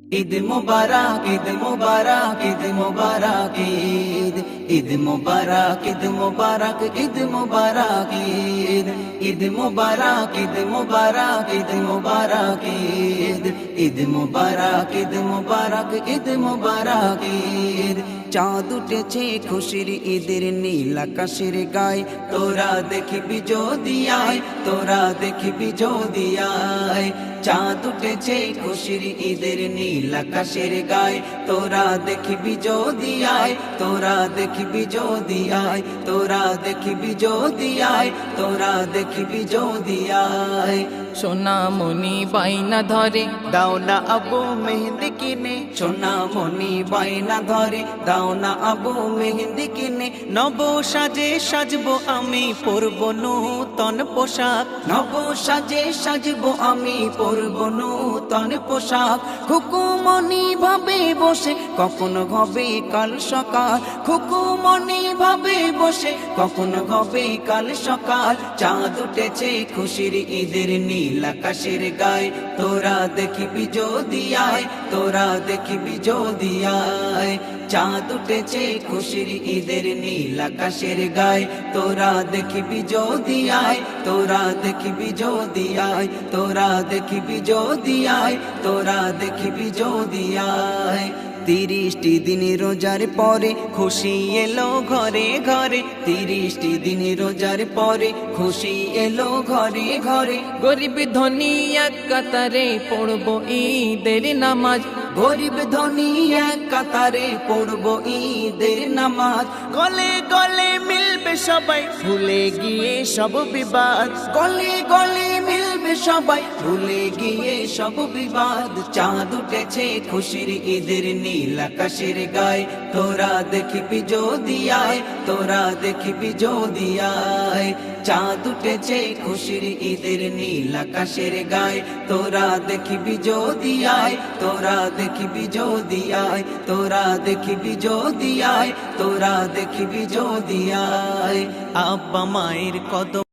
ঈদ মুবারক, ঈদ মুবারক, ঈদ মুবারক, ঈদ ঈদ মুবারক, ঈদ মুবারক, ঈদ মুবারক, ঈদ ঈদ মুবারক, ঈদ মুবারক, ঈদ মুবারক, ঈদ ঈদ মুবারক, ঈদ মুবারক, ঈদ মুবারক, ঈদ। চাঁদ উঠেছে খুশির ঈদের নীল আকাশের গায়ে, তোরা দেখবি যদি আয়, তোরা দেখবি যদি আয়। চাঁদ উঠেছে খুশির ঈদের নীল আকাশের গায়ে, তোরা দেখবি যদি আয়, তোরা দেখবি যদি আয়, তোরা দেখবি যদি আয়, তোরা দেখবি যদি আয়। সোনামণি বাইনা ধরে দাও না আবু মেহেন্দি কিনে, সোনামণি বাইনা ধরে দাও না আবু মেহেন্দি কিনে। নব সাজে সাজবো আমি, পরব নূতন পোশাক। নব সাজে সাজবো আমি, পরব নূতন পোশাক। খুকুমনি ভাবে বসে কখন হবে কাল সকাল, খুকুমনি ভাবে বসে কখন হবে কাল সকাল। চাঁদ উঠেছে খুশির ঈদের নীল আকাশের গায়ে, তোরা দেখবি যদি আয়, তোরা দেখবি যদি আয়। চাঁদ উঠেছে খুশির ঈদের নীল আকাশের গায়ে, তোরা দেখবি যদি আয়, তোরা দেখবি যদি আয়, তোরা দেখবি যদি আয়, তোরা দেখবি যদি আয়। 30টি দিন রোজার পরে খুশি এলো ঘরে ঘরে, 30টি দিন রোজার পরে খুশি এলো ঘরে ঘরে। গরিব ধনী এক কাতারে পড়বো ঈদের নামাজ, গরিব ধনী এক কাতারে পড়বো ঈদের নামাজ। গলে গলে মিলবে সবাই, ভুলে গিয়ে সব বিবাদ। গলে গলে মিলবে সবাই, ভুলে গিয়ে সব বিবাদ। চাঁদ উঠেছে খুশির ঈদের নীল আকাশের গায়ে, তোরা দেখবি যদি আয়, তোরা দেখবি যদি আয়। চাঁদ উঠেছে খুশির ঈদের নীল আকাশের গায়ে, তোরা দেখবি যদি আয়, তোরা দেখবি যদি আয়, তোরা দেখবি যদি আয়, তোরা দেখবি যদি আয়। আব্বা মায়ের কদম